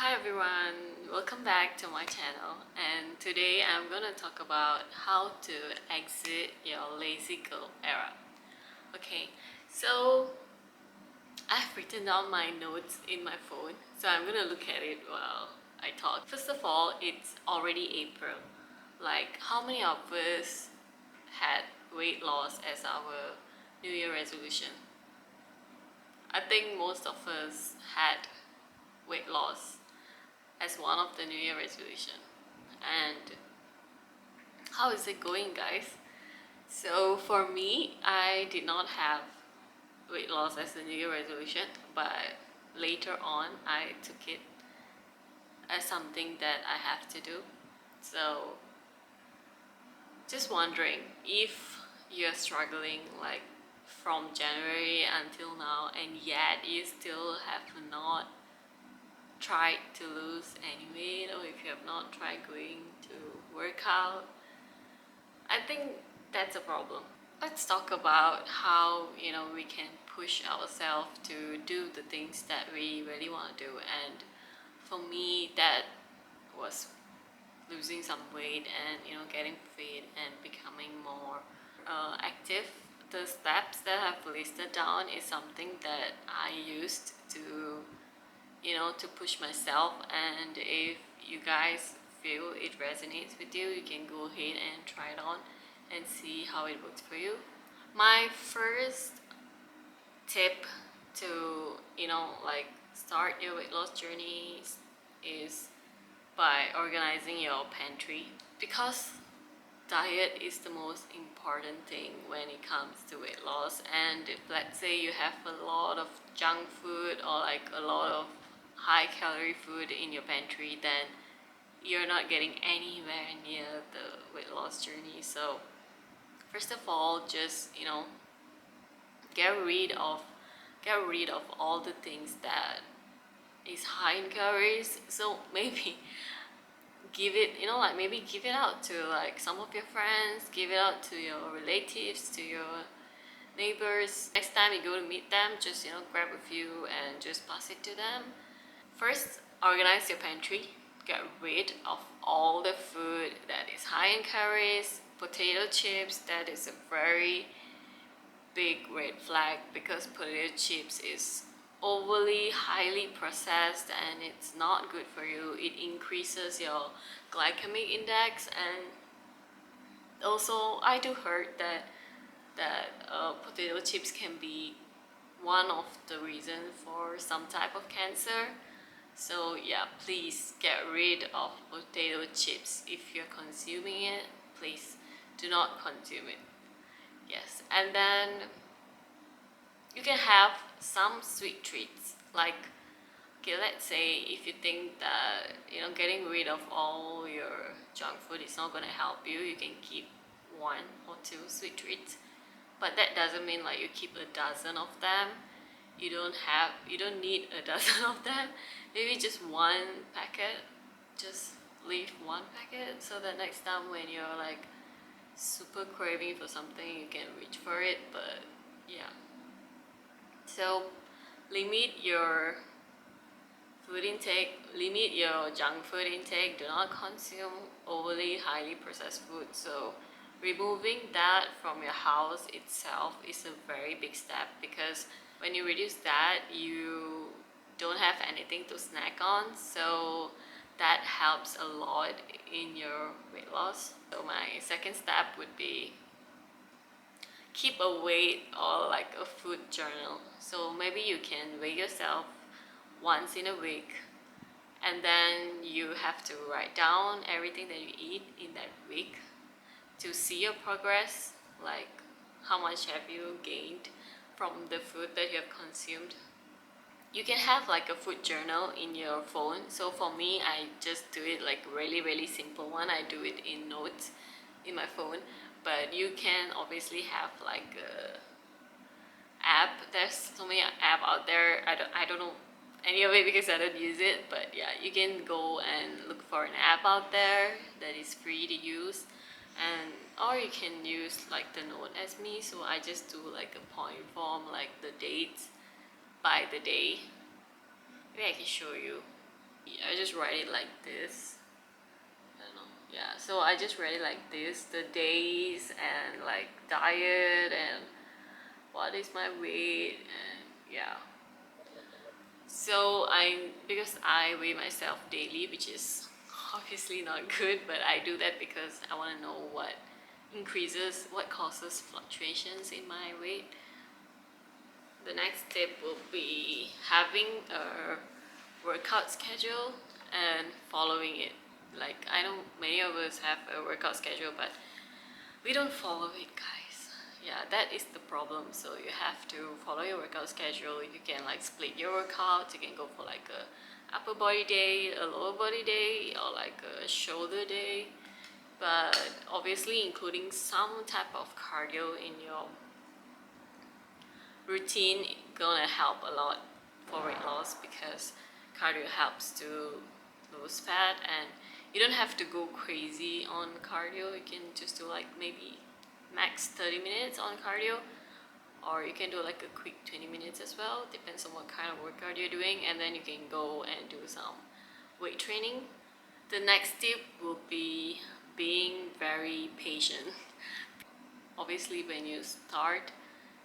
Hi everyone, welcome back to my channel, and today I'm gonna talk about how to exit your lazy girl era. Okay, so I've written down my notes in my phone, so I'm gonna look at it while I talk. First of all, it's already April. Like, how many of us had weight loss as our New Year resolution? I think most of us had weight loss as one of the New Year resolution. And how is it going, guys? So for me, I did not have weight loss as a New Year resolution, but later on I took it as something that I have to do. So just wondering if you're struggling like from January until now and yet you still have not tried to lose any weight, or if you have not tried going to work out, I think that's a problem. Let's talk about how we can push ourselves to do the things that we really want to do. And for me, that was losing some weight and getting fit and becoming more active. The steps that I've listed down is something that I used to to push myself, and if you guys feel it resonates with you, you can go ahead and try it on and see how it works for you. My first tip to like start your weight loss journey is by organizing your pantry, because diet is the most important thing when it comes to weight loss. And if let's say you have a lot of junk food or like a lot of high calorie food in your pantry, then you're not getting anywhere near the weight loss journey. So first of all, just get rid of all the things that is high in calories. So maybe give it like maybe give it out to like some of your friends, give it out to your relatives, to your neighbors. Next time you go to meet them, just grab a few and just pass it to them. First, organize your pantry. Get rid of all the food that is high in calories. Potato chips, that is a very big red flag, because potato chips is overly highly processed and it's not good for you. It increases your glycemic index, and also I do heard that potato chips can be one of the reasons for some type of cancer. So yeah, please get rid of potato chips. If you're consuming it, please do not consume it. Yes, and then you can have some sweet treats. Like, okay, let's say if you think that getting rid of all your junk food is not gonna help you, you can keep one or two sweet treats. But that doesn't mean like you keep a dozen of them. You don't need a dozen of them. Maybe just one packet. Just leave one packet, so that next time when you're like super craving for something, you can reach for it. But yeah, so limit your food intake, limit your junk food intake. Do not consume overly highly processed food. So removing that from your house itself is a very big step, because when you reduce that, you don't have anything to snack on. So that helps a lot in your weight loss. So my second step would be keep a weight or like a food journal. So maybe you can weigh yourself once in a week, and then you have to write down everything that you eat in that week to see your progress, like how much have you gained from the food that you have consumed. You can have like a food journal in your phone. So for me, I just do it like really simple one. I do it in notes in my phone, but you can obviously have like a app. There's so many app out there. I don't know any of it because I don't use it, but yeah, you can go and look for an app out there that is free to use, and or you can use like the note as me. So I just do like a point form, like the dates by the day. Maybe I can show you. I just write it like this. I don't know. Yeah, so I just write it like this, the days and like diet and what is my weight, and yeah. So because I weigh myself daily, which is obviously not good, but I do that because I want to know what causes fluctuations in my weight. The next tip will be having a workout schedule and following it. Like, I know many of us have a workout schedule, but we don't follow it, guys. Yeah, that is the problem. So you have to follow your workout schedule. You can like split your workouts. You can go for like a upper body day, a lower body day, or like a shoulder day, but obviously including some type of cardio in your routine gonna help a lot for weight loss, because cardio helps to lose fat, and you don't have to go crazy on cardio. You can just do like maybe max 30 minutes on cardio, or you can do like a quick 20 minutes as well, depends on what kind of workout you're doing, and then you can go and do some weight training. The next tip will be being very patient. Obviously when you start,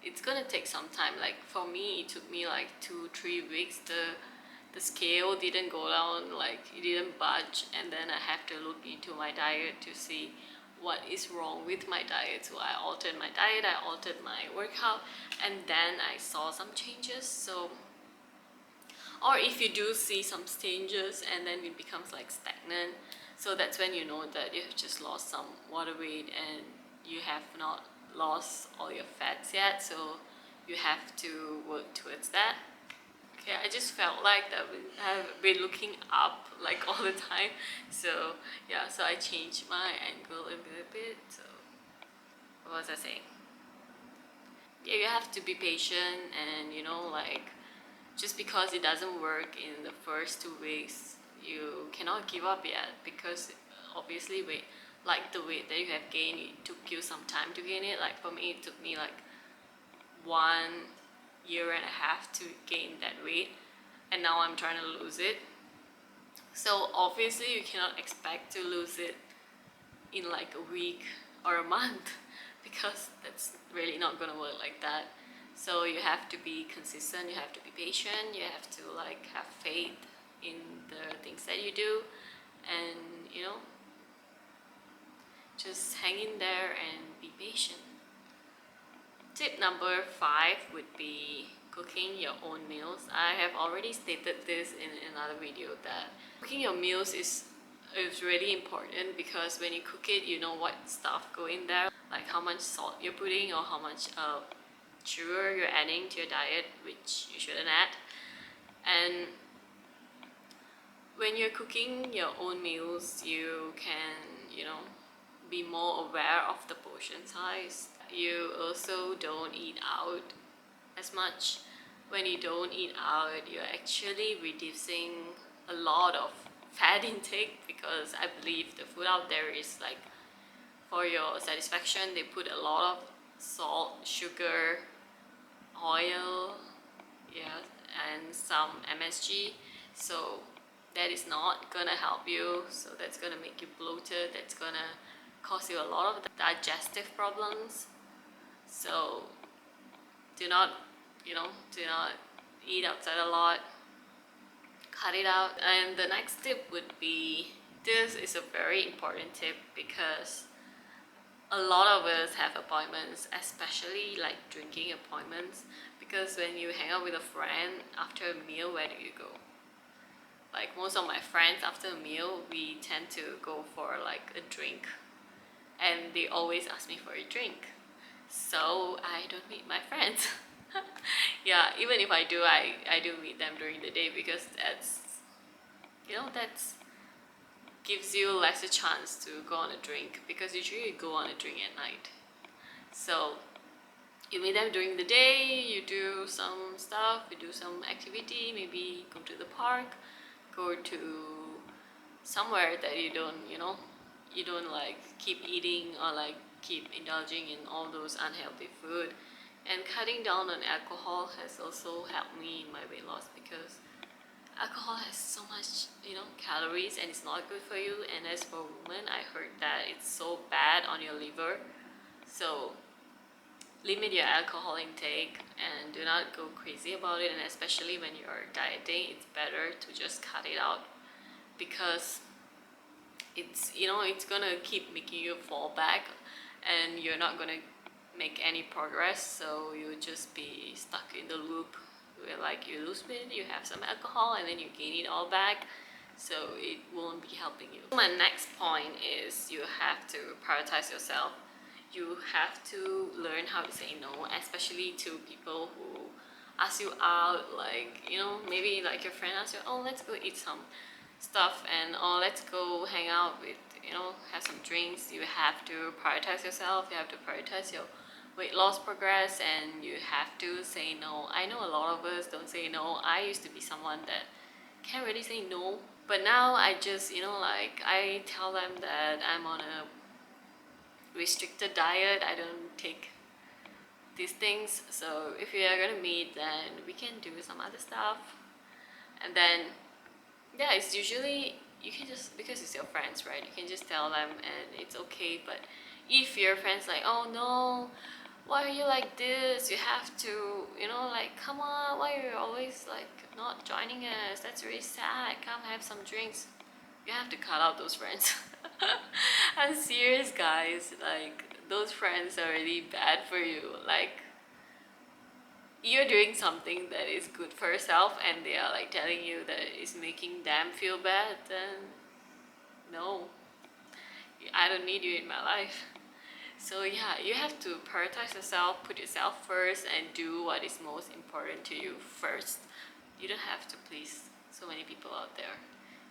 it's gonna take some time. Like for me, it took me like 2-3 weeks. The scale didn't go down, like it didn't budge, and then I have to look into my diet to see what is wrong with my diet. So I altered my diet, I altered my workout, and then I saw some changes. So, or if you do see some changes and then it becomes like stagnant, so that's when you know that you have just lost some water weight and you have not lost all your fats yet, so you have to work towards that. Okay, I just felt like that I've been looking up like all the time, so yeah, so I changed my angle a little bit. So what was I saying? Yeah, you have to be patient, and like, just because it doesn't work in the first 2 weeks, you cannot give up yet, because obviously the weight that you have gained, it took you some time to gain it. Like for me, it took me like 1.5 years to gain that weight, and now I'm trying to lose it. So obviously you cannot expect to lose it in like a week or a month, because that's really not gonna work like that. So you have to be consistent, you have to be patient, you have to like have faith in the things that you do, and just hang in there and be patient. Tip number 5 would be cooking your own meals. I have already stated this in another video, that cooking your meals is really important, because when you cook it, you know what stuff go in there, like how much salt you're putting, or how much sugar you're adding to your diet, which you shouldn't add. And when you're cooking your own meals, you can be more aware of the portion size. You also don't eat out as much. When you don't eat out, you're actually reducing a lot of fat intake, because I believe the food out there is like, for your satisfaction, they put a lot of salt, sugar, oil, yeah, and some MSG. So that is not gonna help you. So that's gonna make you bloated, that's gonna cause you a lot of digestive problems. So do not eat outside a lot, cut it out. And the next tip would be, this is a very important tip, because a lot of us have appointments, especially like drinking appointments, because when you hang out with a friend after a meal, where do you go? Like most of my friends, after a meal, we tend to go for like a drink, and they always ask me for a drink, so I don't meet my friends. Yeah, even if I do, I do meet them during the day, because that's gives you lesser chance to go on a drink, because usually you go on a drink at night. So you meet them during the day, you do some stuff, you do some activity, maybe go to the park, go to somewhere that you don't like keep eating, or like keep indulging in all those unhealthy food. And cutting down on alcohol has also helped me in my weight loss, because alcohol has so much, calories, and it's not good for you. And as for women, I heard that it's so bad on your liver. So limit your alcohol intake and do not go crazy about it. And especially when you're dieting, it's better to just cut it out, because it's gonna keep making you fall back, and you're not gonna make any progress. So you'll just be stuck in the loop where, like, you lose weight, you have some alcohol, and then you gain it all back. So it won't be helping you. My next point is you have to prioritize yourself. You have to learn how to say no, especially to people who ask you out. Like, maybe like your friend asks you, oh, let's go eat some stuff, and oh, let's go hang out with, have some drinks. You have to prioritize yourself. You have to prioritize your weight loss progress, and you have to say no. I know a lot of us don't say no. I used to be someone that can't really say no, but now I just, like, I tell them that I'm on a restricted diet. I don't take these things. So if we are gonna meet, then we can do some other stuff. And then, yeah, it's usually, you can just, because it's your friends, right, you can just tell them and it's okay. But if your friends like, oh no, why are you like this, you have to, like, come on, why are you always like not joining us, that's really sad, come have some drinks, you have to cut out those friends. I'm serious, guys. Like, those friends are really bad for you. Like, you're doing something that is good for yourself, and they are like telling you that it's making them feel bad, then no, I don't need you in my life. So yeah, you have to prioritize yourself, put yourself first, and do what is most important to you first. You don't have to please so many people out there.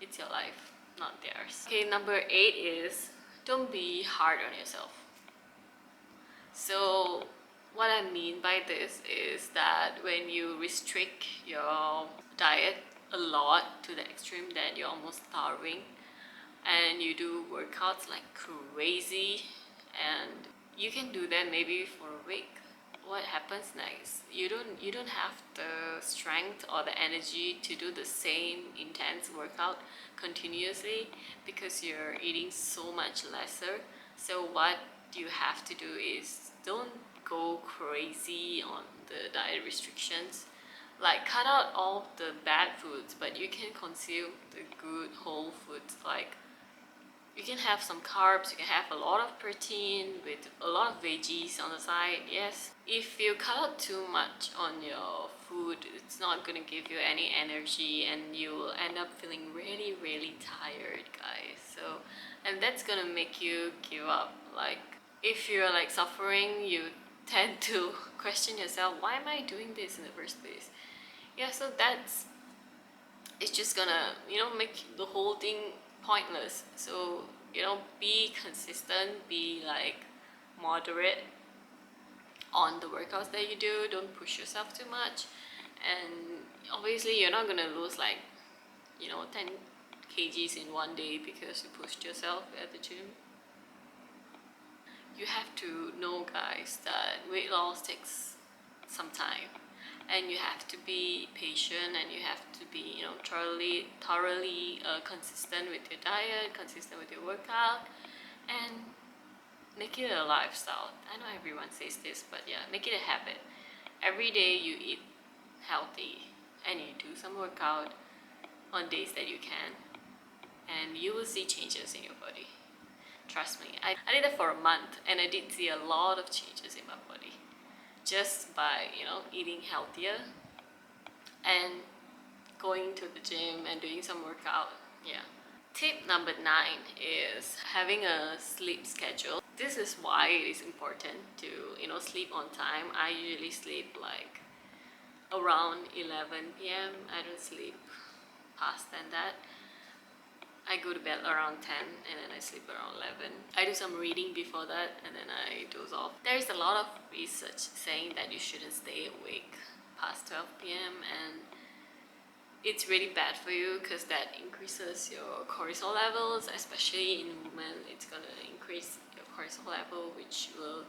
It's your life, not theirs. Okay, number 8 is don't be hard on yourself. So what I mean by this is that when you restrict your diet a lot to the extreme that you're almost starving, and you do workouts like crazy, and you can do that maybe for a week, what happens next? You don't have the strength or the energy to do the same intense workout continuously, because you're eating so much lesser. So what you have to do is don't go crazy on the diet restrictions. Like, cut out all the bad foods, but you can consume the good whole foods. Like, you can have some carbs, you can have a lot of protein with a lot of veggies on the side, yes. If you cut out too much on your food, it's not gonna give you any energy, and you will end up feeling really, really tired, guys. So, and that's gonna make you give up. Like, if you're like suffering, you tend to question yourself, why am I doing this in the first place? Yeah, so it's just gonna, make the whole thing pointless. So, be consistent, be like moderate on the workouts that you do. Don't push yourself too much. And obviously you're not gonna lose like 10 kgs in one day because you pushed yourself at the gym. You have to know, guys, that weight loss takes some time, and you have to be patient, and you have to be thoroughly consistent with your diet, consistent with your workout, and make it a lifestyle. I know everyone says this, but yeah, make it a habit. Every day you eat healthy and you do some workout on days that you can, and you will see changes in your body. Trust me, I did that for a month, and I did see a lot of changes in my body just by eating healthier and going to the gym and doing some workout. Yeah. Tip number 9 is having a sleep schedule. This is why it is important to sleep on time. I usually sleep like around 11 p.m. I don't sleep past than that. I go to bed around 10 and then I sleep around 11. I do some reading before that and then I doze off. There is a lot of research saying that you shouldn't stay awake past 12 p.m. and it's really bad for you because that increases your cortisol levels, especially in women. It's gonna increase your cortisol level, which will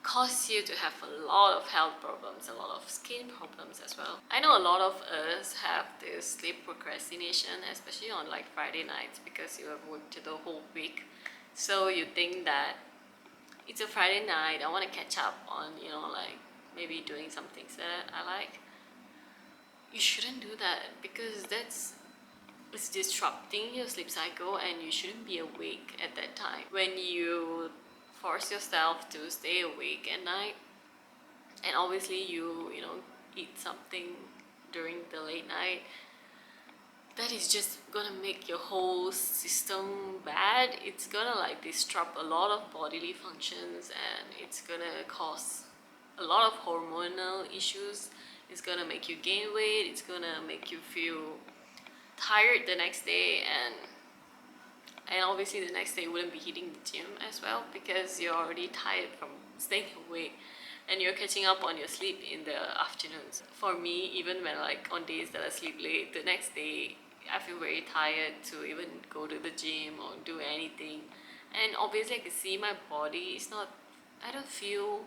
cause you to have a lot of health problems, a lot of skin problems as well. I know a lot of us have this sleep procrastination, especially on like Friday nights, because you have worked the whole week. So you think that it's a Friday night, I want to catch up on, like maybe doing some things that I like. You shouldn't do that, because it's disrupting your sleep cycle, and you shouldn't be awake at that time. When you force yourself to stay awake at night, and obviously you know eat something during the late night, that is just gonna make your whole system bad. It's gonna like disrupt a lot of bodily functions, and it's gonna cause a lot of hormonal issues. It's gonna make you gain weight, it's gonna make you feel tired the next day, and obviously the next day you wouldn't be hitting the gym as well, because you're already tired from staying awake, and you're catching up on your sleep in the afternoons. For me, even when like on days that I sleep late, the next day I feel very tired to even go to the gym or do anything. And obviously I can see my body is not, I don't feel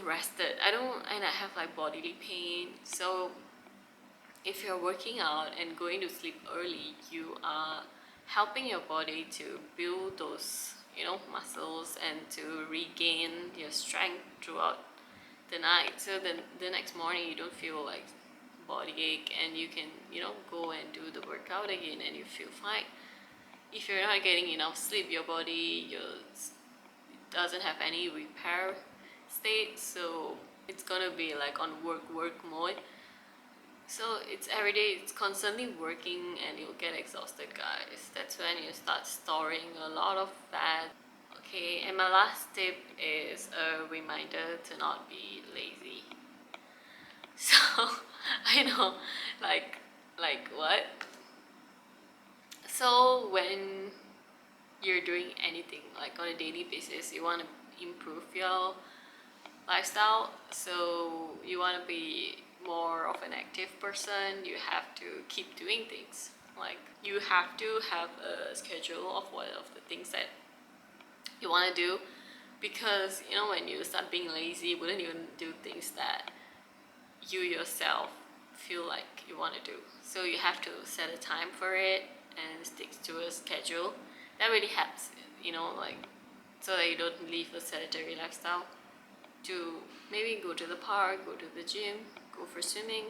rested. And I have like bodily pain. So if you're working out and going to sleep early, you are helping your body to build those, muscles, and to regain your strength throughout the night. So then the next morning you don't feel like body ache, and you can, go and do the workout again and you feel fine. If you're not getting enough sleep, your body doesn't have any repair state, so it's gonna be like on work mode. So it's every day, it's constantly working, and you'll get exhausted, guys. That's when you start storing a lot of fat. Okay, and my last tip is a reminder to not be lazy. So I know, like what? So when you're doing anything like on a daily basis, you want to improve your lifestyle, so you want to be more of an active person, you have to keep doing things. Like you have to have a schedule of what of the things that you want to do, because when you start being lazy, you wouldn't even do things that you yourself feel like you want to do. So you have to set a time for it and stick to a schedule. That really helps, like, so that you don't live a sedentary lifestyle. To maybe go to the park, go to the gym, go for swimming,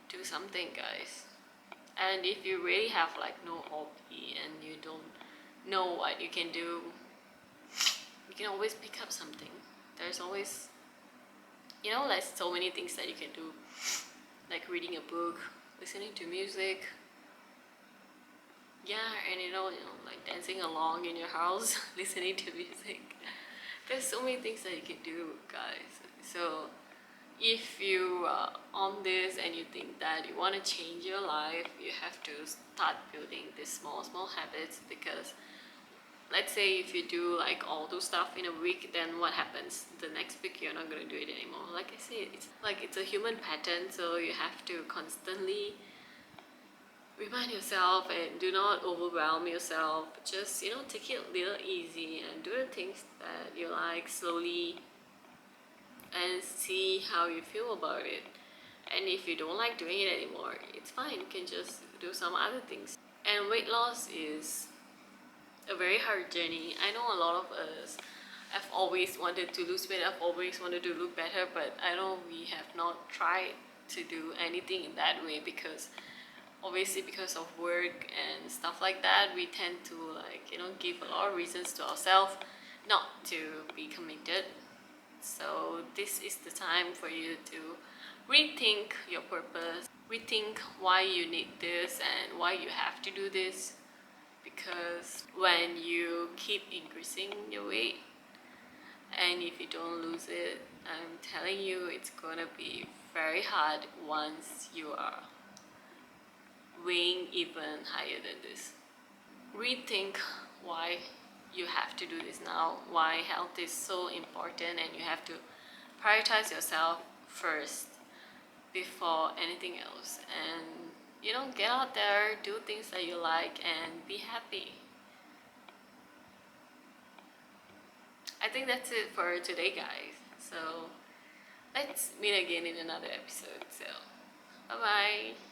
do something, guys. And if you really have like no hobby and you don't know what you can do, you can always pick up something. There's always, like so many things that you can do, like reading a book, listening to music, and like dancing along in your house, listening to music. There's so many things that you can do, guys. So if you are on this and you think that you want to change your life, you have to start building these small habits. Because let's say if you do like all those stuff in a week, then what happens? The next week you're not going to do it anymore. Like I said, it's a human pattern, so you have to constantly remind yourself and do not overwhelm yourself. Just take it a little easy and do the things that you like slowly, and see how you feel about it. And if you don't like doing it anymore, it's fine, you can just do some other things. And weight loss is a very hard journey. I know a lot of us have always wanted to lose weight, I've always wanted to look better, but I know we have not tried to do anything in that way, because obviously because of work and stuff like that, we tend to give a lot of reasons to ourselves not to be committed. So this is the time for you to rethink your purpose, rethink why you need this and why you have to do this. Because when you keep increasing your weight, and if you don't lose it, I'm telling you, it's gonna be very hard once you are weighing even higher than this. Rethink why you have to do this now, why health is so important, and you have to prioritize yourself first before anything else. And get out there, do things that you like, and be happy. I think that's it for today, guys. So let's meet again in another episode. So bye bye.